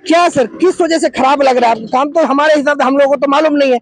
क्या सर, किस वजह से खराब लग रहा है आपको? काम तो हमारे हिसाब से हम लोगों को तो मालूम नहीं है,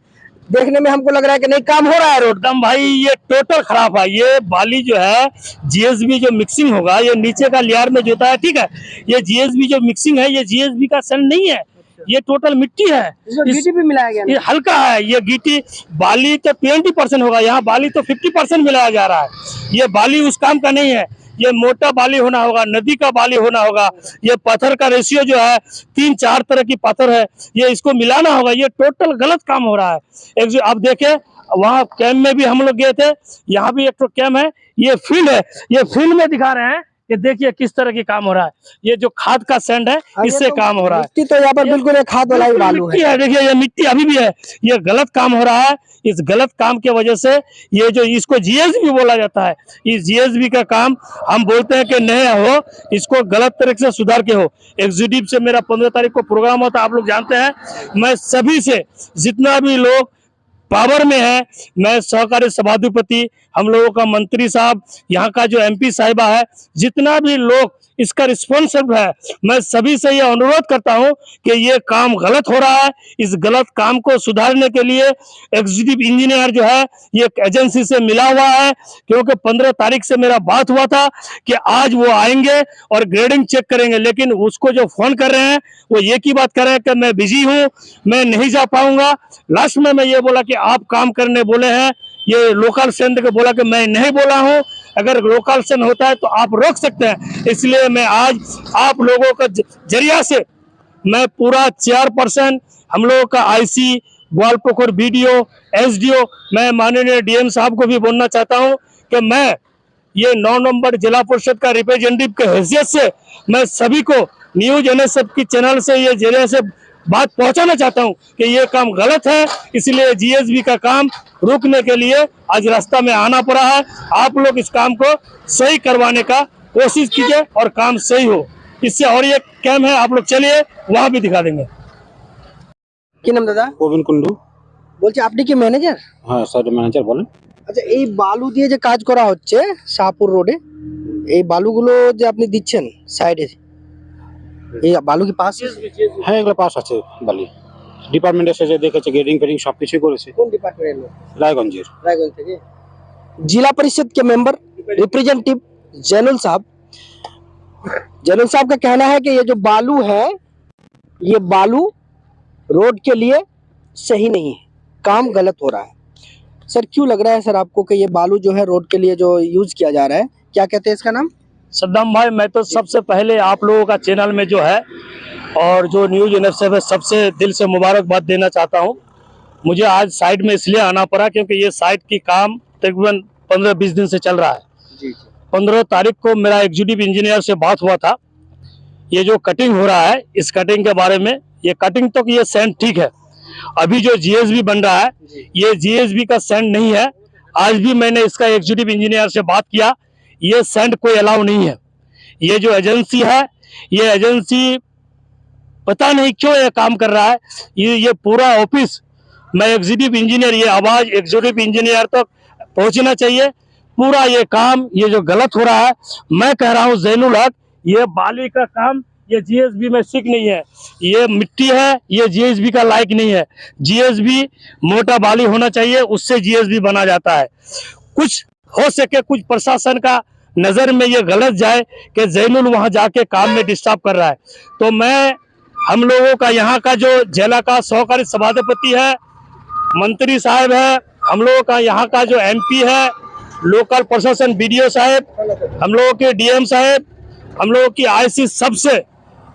देखने में हमको लग रहा है कि नहीं काम हो रहा है रोड। एकदम भाई ये टोटल खराब है। ये बाली जो है जीएसबी जो मिक्सिंग होगा, ये नीचे का लेयर में जोता है, ठीक है। ये जीएसबी जो मिक्सिंग है, ये जीएसबी का सैंड नहीं है, ये टोटल मिट्टी है। गिट्टी भी मिलाया गया ये हल्का है, ये गिट्टी बाली तो 20% होगा, यहाँ बाली तो 50% मिलाया जा रहा है। ये बाली उस काम का नहीं है, ये मोटा बाली होना होगा, नदी का बाली होना होगा। ये पत्थर का रेशियो जो है 3-4 तरह की पत्थर है, ये इसको मिलाना होगा। ये टोटल गलत काम हो रहा है। एक जो आप देखें वहाँ कैंप में भी हम लोग गए थे, यहाँ भी एक तो कैंप है, ये फील्ड है, ये फील्ड में दिखा रहे हैं कि देखिए किस तरह की काम हो रहा है। ये जो खाद का सैंड है, इससे काम हो रहा है। मिट्टी तो यहाँ पर बिल्कुल एक खाद वाला ही बालू है। देखिए ये मिट्टी अभी भी है, ये गलत काम हो रहा है। इस गलत काम के वजह से ये जो इसको जीएसबी बोला जाता है, इस जीएसबी का काम हम बोलते हैं कि नहीं हो, इसको गलत तरीके से सुधार के हो। एग्जीक्यूटिव से मेरा 15 तारीख को प्रोग्राम होता है, आप लोग जानते हैं। मैं सभी से जितना भी लोग पावर में है, मैं सहकारी सभाधिपति, हम लोगों का मंत्री साहब, यहाँ का जो एमपी साहिबा है, जितना भी लोग इसका रिस्पॉन्सिबल है, मैं सभी से ये अनुरोध करता हूँ कि ये काम गलत हो रहा है। इस गलत काम को सुधारने के लिए एग्जीक्यूटिव इंजीनियर जो है ये एक एजेंसी से मिला हुआ है, क्योंकि 15 तारीख से मेरा बात हुआ था कि आज वो आएंगे और ग्रेडिंग चेक करेंगे, लेकिन उसको जो फोन कर रहे हैं वो एक ही बात कर रहे हैं कि मैं बिजी हूँ, मैं नहीं जा पाऊंगा। लास्ट में मैं ये बोला कि आप काम करने बोले हैं, ये लोकल सेंड को बोला कि मैं नहीं बोला हूं, अगर लोकल सेंड होता है तो आप रोक सकते हैं। इसलिए मैं आज आप लोगों का जरिया से मैं पूरा चेयरपर्सन, हम लोगों का आईसी, ग्वालपोखर बीडीओ, एसडीओ, मैं माननीय डीएम साहब को भी बोलना चाहता हूं कि मैं ये 9 नंबर जिला परिषद का रिप्रेजेंटेटिव के हैसियत से मैं सभी को न्यूज एनएसएफ की चैनल से ये जरिए से बात पहुंचाना चाहता हूं कि ये काम गलत है। इसलिए जीएसबी का काम रोकने के लिए आज रास्ता में आना पड़ा है। आप लोग इस काम को सही करवाने का कोशिश कीजिए और काम सही हो। इससे और ये कैंप है, आप लोग चलिए वहां भी दिखा देंगे। কি নাম দাদা? প্রবীণ কুন্ডু। বলছি আপনি কি ম্যানেজার? হ্যাঁ সাইড ম্যানেজার বলেন। আচ্ছা, এই বালু দিয়ে যে কাজ করা হচ্ছে শাহপুর রোডে, এই বালুগুলো যে আপনি দিচ্ছেন সাইডে, এই বালু কি পাস? হ্যাঁ এগুলো পাস আছে বালি। ডিপার্টমেন্ট এসে দেখেছে, গ্রেডিং ফেডিং সবকিছু করেছে। কোন ডিপার্টমেন্টের লোক? রায়গঞ্জের। रायगंज থেকে जिला परिषद के मेंबर रिप्रेजेंटेटिव जैनुल साहब का कहना है कि ये जो बालू है, ये बालू रोड के लिए सही नहीं है, काम गलत हो रहा है। सर क्यों लग रहा है सर आपको कि ये बालू जो है रोड के लिए जो यूज किया जा रहा है, क्या कहते हैं इसका नाम? सद्दाम भाई, मैं तो सबसे पहले आप लोगों का चैनल में जो है और जो न्यूज एनएसएफ है, सबसे दिल से मुबारकबाद देना चाहता हूं। मुझे आज साइट में इसलिए आना पड़ा क्योंकि ये साइट की काम तकरीबन 15-20 दिन से चल रहा है। 15 तारीख को मेरा एग्जीक्यूटिव इंजीनियर से बात हुआ था। ये जो कटिंग हो रहा है, इस कटिंग के बारे में, ये कटिंग तो ये सैंड ठीक है, अभी जो जीएसबी बन रहा है ये जीएसबी का सैंड नहीं है। आज भी मैंने इसका एग्जीक्यूटिव इंजीनियर से बात किया, ये सैंड कोई अलाउ नहीं है। ये जो एजेंसी है, ये एजेंसी पता नहीं क्यों ये काम कर रहा है। ये पूरा ऑफिस, मैं एग्जीक्यूटिव इंजीनियर, ये आवाज एग्जीक्यूटिव इंजीनियर तक पहुंचना चाहिए। पूरा ये काम ये जो गलत हो रहा है, मैं कह रहा हूँ जैनुल हक, ये बाली का काम ये जीएसबी में सिक नहीं है, ये मिट्टी है, ये जीएसबी का लायक नहीं है। जीएसबी मोटा बाली होना चाहिए, उससे जीएसबी बना जाता है। कुछ हो सके, कुछ प्रशासन का नजर में ये गलत जाए कि जैनुल वहां जाके काम में डिस्टर्ब कर रहा है, तो मैं हम लोगों का यहाँ का जो जिला का सहकारी सभापति है, मंत्री साहब है, हम लोगों का यहाँ का जो एमपी है, लोकल प्रशासन बीडीओ साहब, हम लोगों के डीएम साहब, हम लोगों की आईसी, सबसे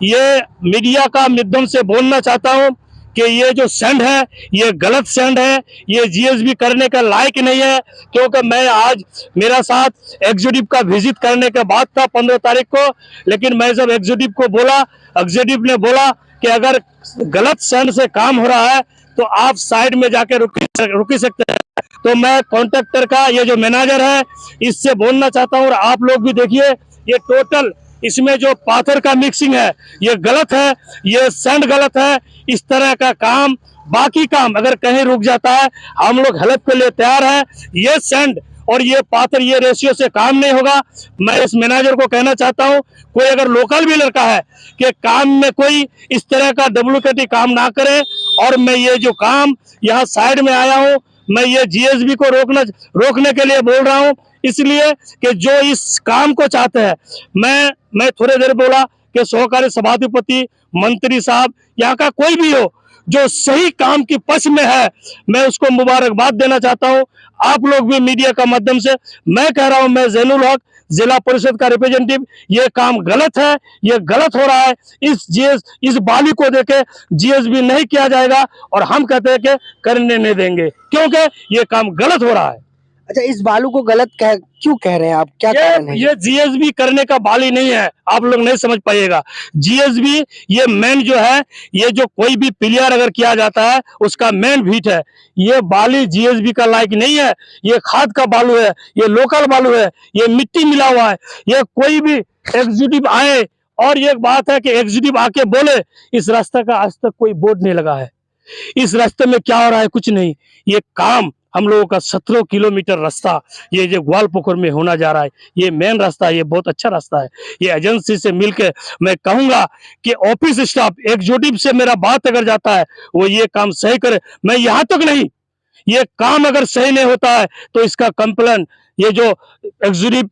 ये मीडिया का माध्यम से बोलना चाहता हूँ कि ये जो सैंड है ये गलत सैंड है, ये जीएसबी करने का लायक नहीं है। क्योंकि मैं आज मेरा साथ एग्जीक्यूटिव का विजिट करने के बाद था 15 तारीख को, लेकिन मैं जब एग्जीक्यूटिव को बोला, एग्जीक्यूटिव ने बोला कि अगर गलत सैंड से काम हो रहा है तो आप साइड में जाके रुकी सकते हैं। तो मैं कॉन्ट्रैक्टर का ये जो मैनेजर है इससे बोलना चाहता हूँ, और आप लोग भी देखिए, ये टोटल इसमें जो पाथर का मिक्सिंग है ये गलत है, ये सैंड गलत है। इस तरह का काम, बाकी काम अगर कहीं रुक जाता है, हम लोग हेल्प के लिए तैयार हैं। ये सैंड और ये पात्र ये रेशियो से काम नहीं होगा। मैं इस मैनेजर को कहना चाहता हूँ, कोई अगर लोकल भी लड़का है कि काम में कोई इस तरह का डुप्लीकेटी काम ना करे। और मैं ये जो काम यहाँ साइड में आया हूँ, मैं ये जीएसबी को रोकने के लिए बोल रहा हूँ, इसलिए कि जो इस काम को चाहते हैं। मैं थोड़ी देर बोला कि सहकारी सभाधिपति, मंत्री साहब, यहाँ का कोई भी हो जो सही काम की पक्ष में है, मैं उसको मुबारकबाद देना चाहता हूँ। आप लोग भी मीडिया का माध्यम से मैं कह रहा हूँ, मैं जैनुल हक जिला परिषद का रिप्रेजेंटेटिव, ये काम गलत है, ये गलत हो रहा है। इस बाली को देके जीएसबी नहीं किया जाएगा और हम कहते हैं कि करने नहीं देंगे, क्योंकि ये काम गलत हो रहा है। अच्छा, इस बालू को गलत क्यों कह रहे हैं आप, क्या कारण है? ये जीएसबी करने का बाली नहीं है, आप लोग नहीं समझ पाइएगा। जीएसबी ये मेन जो है, ये जो कोई भी प्लेयर अगर किया जाता है उसका मेन भीट है। ये बाली जीएसबी का लायक नहीं है, ये खाद का बालू है, ये लोकल बालू है, ये मिट्टी मिला हुआ है। ये कोई भी एग्जीक्यूटिव आए, और ये बात है कि एग्जीक्यूटिव आके बोले इस रास्ते का आज तक कोई बोर्ड नहीं लगा है, इस रास्ते में क्या हो रहा है कुछ नहीं। ये काम हम लोगों का 17 किलोमीटर रास्ता ये जो ग्वालपोखर में होना जा रहा है, ये मेन रास्ता है, ये बहुत अच्छा रास्ता है। ये एजेंसी से मिलकर मैं कहूंगा कि ऑफिस स्टाफ एग्जीक्यूटिव से मेरा बात अगर जाता है वो ये काम सही करे। मैं यहाँ तक नहीं, ये काम अगर सही नहीं होता है तो इसका कंप्लेन ये जो एग्जीक्यूटिव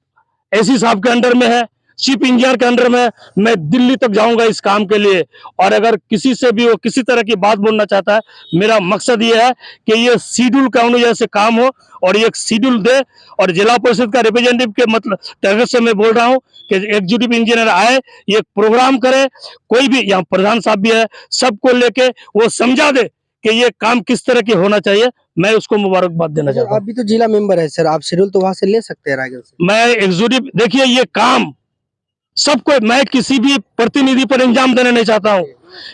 एसी साहब के अंडर में है, चीफ इंजीनियर के अंडर में, मैं दिल्ली तक जाऊंगा इस काम के लिए। और अगर किसी से भी वो किसी तरह की बात बोलना चाहता है, मेरा मकसद ये है कि ये शेड्यूल के अनुसार से काम हो और ये शेड्यूल दे। और जिला परिषद का रिप्रेजेंटेटिव के मतलब तरह से मैं बोल रहा हूँ कि एग्जीक्यूटिव इंजीनियर आए, ये प्रोग्राम करे, कोई भी यहाँ प्रधान साहब भी है, सबको लेके वो समझा दे कि ये काम किस तरह की होना चाहिए। मैं उसको मुबारकबाद देना चाहता हूँ। आप भी तो जिला मेंबर है सर, आप शेड्यूल तो वहां से ले सकते हैं रायगढ़ से। मैं एग्जीक्यूटिव, देखिए ये काम सबको, मैं किसी भी प्रतिनिधि पर इंजाम देना नहीं चाहता हूं।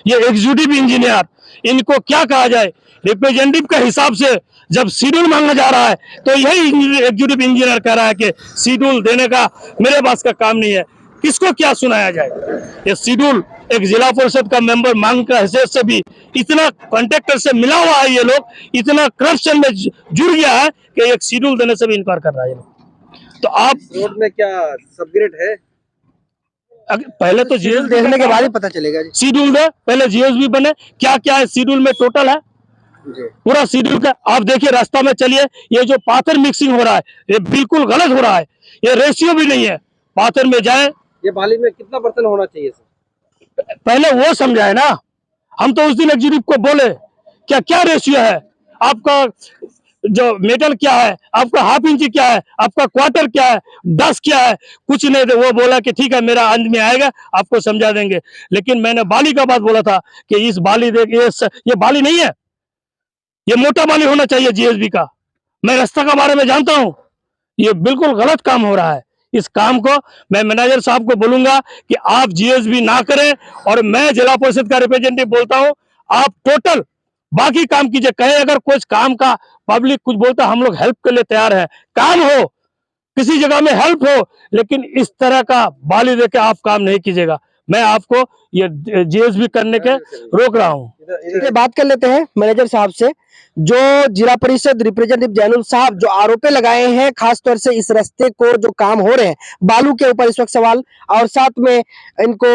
ये एग्जीक्यूटिव इंजीनियर, इनको क्या कहा जाए, रिप्रेजेंटेटिव के हिसाब से जब शेड्यूल मांगा जा रहा है तो यही एग्जीक्यूटिव इंजीनियर कह रहा है कि शेड्यूल देने का मेरे पास का काम नहीं है। किसको क्या सुनाया जाए? ये शेड्यूल एक जिला परिषद का मेंबर मांग का हैसियत से भी इतना कॉन्ट्रैक्टर से मिला हुआ है, ये लोग इतना करप्शन में जुड़ गया है कि एक शेड्यूल देने से भी इनकार कर रहा है। तो आप रोड में क्या सबग्रेड है? पहले तो शेड्यूल देखने के बाद ही पता चलेगा जी। शेड्यूल दे, पहले जीएसबी बने, क्या क्या है शेड्यूल में टोटल है पूरा शेड्यूल का। आप देखिए रास्ता में चलिए, ये जो पाथर मिक्सिंग हो रहा है ये बिल्कुल गलत हो रहा है, ये रेशियो भी नहीं है। पाथर में जाए, ये बाली में कितना % होना चाहिए सर? पहले वो समझाए ना। हम तो उस दिन एग्जीक्यूटिव को बोले क्या क्या रेशियो है आपका, जो मेटल क्या है, आपका हाफ इंच क्या है, आपका क्वार्टर क्या है, 10 क्या है, कुछ नहीं थे। वो बोला कि ठीक है मेरा अंत में आएगा आपको समझा देंगे। लेकिन मैंने बाली का बात बोला था कि इस बाली देख, ये बाली नहीं है, ये मोटा बाली होना चाहिए जीएसबी का। मैं रास्ता के बारे में जानता हूं, ये बिल्कुल गलत काम हो रहा है। इस काम को मैं मैनेजर साहब को बोलूंगा कि आप जीएसबी ना करें, और मैं जिला परिषद का रिप्रेजेंटेटिव बोलता हूं आप टोटल बाकी काम कीजिए। कहीं अगर कुछ काम का पब्लिक कुछ बोलता, हम लोग हेल्प के लिए तैयार हैं। काम हो, किसी जगह में हेल्प हो, लेकिन इस तरह का बाली देके आप काम नहीं कीजिएगा। मैं आपको ये जीएसबी करने के रोक रहा हूँ। बात कर लेते हैं मैनेजर साहब से। जो जिला परिषद रिप्रेजेंटेटिव जैनुल साहब जो आरोप लगाए हैं खासतौर से इस रास्ते को जो काम हो रहे हैं बालू के ऊपर, इस वक्त सवाल, और साथ में इनको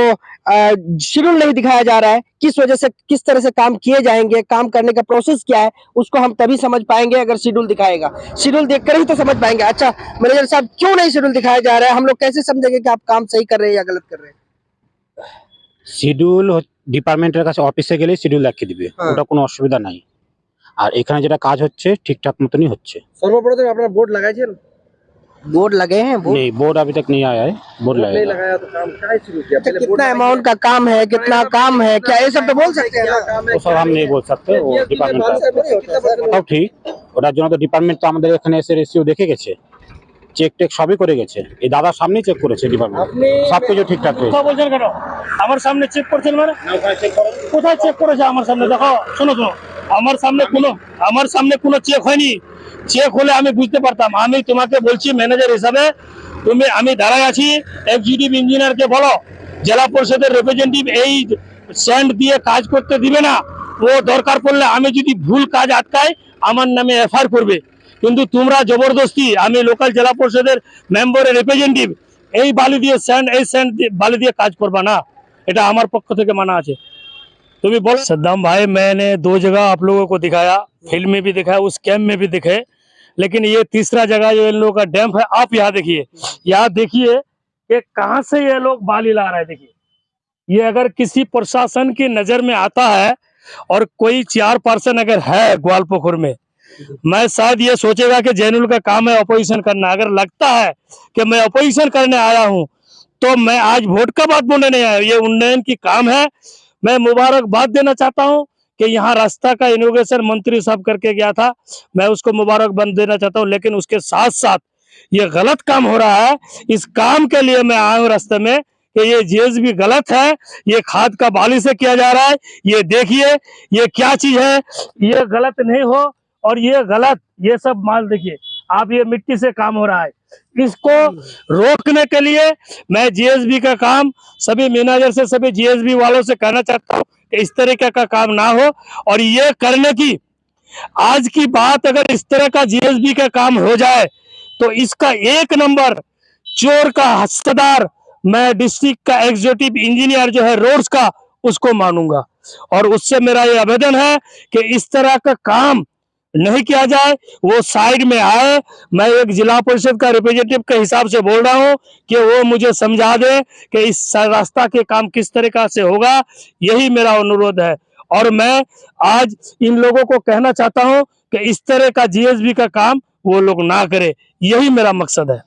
शेड्यूल नहीं दिखाया जा रहा है, किस वजह से, किस तरह से काम किए जाएंगे, काम करने का प्रोसेस क्या है, उसको हम तभी समझ पाएंगे अगर शेड्यूल दिखाएगा। शेड्यूल देखकर ही तो समझ पाएंगे। अच्छा मैनेजर साहब, क्यों नहीं शेड्यूल दिखाया जा रहा है? हम लोग कैसे समझेंगे कि आप काम सही कर रहे हैं या गलत कर रहे हैं? শিডিউল ডিপার্টমেন্টের কাছে অফিসে গেলে শিডিউল দেখিয়ে দিবে, ওটা কোনো অসুবিধা নাই। আর এখানে যেটা কাজ হচ্ছে ঠিকঠাক মতনই হচ্ছে। सर्वप्रथम আপনারা बोर्ड लगाए, बोर्ड लगे हैं? नहीं, बोर्ड अभी तक नहीं आया है, बोर्ड नहीं लगेगा। लगाया तो काम क्या शुरू किया? कितना अमाउंट का काम है, कितना काम है, क्या ये सब तो बोल सकते हैं ना? वो सब हम नहीं बोल सकते, वो डिपार्टमेंट का सब ठीक। ওটার জন্য তো ডিপার্টমেন্ট তো আমাদের এখানে এসে রেশিও দেখে গেছে, চেক টেক সবই করে গেছে। এই দাদার সামনেই চেক করেছে ডিপার্টমেন্ট, সবকিছু ঠিকঠাক হয়েছে। কথা বলছেন কেন? আমার সামনে চেক করছেন মানে? কোথায় চেক করেছে? আমার সামনে দেখো, শোনো শোনো, আমার সামনে কোনো চেক হয়নি। চেক হলে আমি বুঝতে পারতাম। আমি তোমাকে বলছি ম্যানেজার হিসাবে, আমি দাঁড়ায় আছি, এক্সিকিউটিভ ইঞ্জিনিয়ারকে বলো জেলা পরিষদের রিপ্রেজেন্টেটিভ এই স্যান্ড দিয়ে কাজ করতে দিবে না। ও দরকার পড়লে আমি যদি ভুল কাজ আটকাই আমার নামে এফআইআর করবে। কিন্তু তোমরা জবরদস্তি আমি লোকাল জেলা পরিষদের মেম্বারের রিপ্রেজেন্টেটিভ এই বালি দিয়ে স্যান্ড বালি দিয়ে কাজ করবা না, এটা আমার পক্ষ থেকে মানা আছে। তুমি बोल सद्दाम भाई, मैंने 2 जगह आप लोगों को दिखाया, फिल्म में भी दिखाया, उस कैंप में भी दिखे, लेकिन ये तीसरा जगह जो इन लोगों का डैम्प है, आप यहाँ देखिए, यहाँ देखिए कि कहाँ से ये लोग बाली ला रहे हैं। देखिए ये अगर किसी प्रशासन की नजर में आता है और कोई 4 पर्सन अगर है ग्वालपोखर में, मैं शायद ये सोचेगा कि जैनुल का काम है अपोजिशन करना। अगर लगता है कि मैं अपोजिशन करने आया हूं तो मैं आज वोट का बात बोलने नहीं आया, ये उन्नयन की काम है। मैं मुबारकबाद देना चाहता हूं कि यहाँ रास्ता का इनोग्रेशन मंत्री साहब करके गया था, मैं उसको मुबारकबाद देना चाहता हूं, लेकिन उसके साथ साथ ये गलत काम हो रहा है, इस काम के लिए मैं आया हूँ रास्ते में कि ये जीएसबी गलत है, ये खाद का बाली से किया जा रहा है। ये देखिए ये क्या चीज है, ये गलत नहीं हो, और ये गलत ये सब माल देखिए आप, ये मिट्टी से काम हो रहा है। इसको रोकने के लिए मैं जीएसबी का काम सभी मैनेजर से, सभी जीएसबी वालों से कहना चाहता हूँ कि इस तरीके का काम ना हो। और ये करने की आज की बात, अगर इस तरह का जीएसबी का काम हो जाए तो इसका 1 नंबर चोर का हिस्सेदार मैं डिस्ट्रिक्ट का एग्जीक्यूटिव इंजीनियर जो है रोड्स का, उसको मानूंगा। और उससे मेरा ये आवेदन है कि इस तरह का काम नहीं किया जाए, वो साइड में आए। मैं एक जिला परिषद का रिप्रेजेंटेटिव के हिसाब से बोल रहा हूं कि वो मुझे समझा दे कि इस रास्ता के काम किस तरीका से होगा, यही मेरा अनुरोध है। और मैं आज इन लोगों को कहना चाहता हूं कि इस तरह का जीएसबी का काम वो लोग ना करे, यही मेरा मकसद है।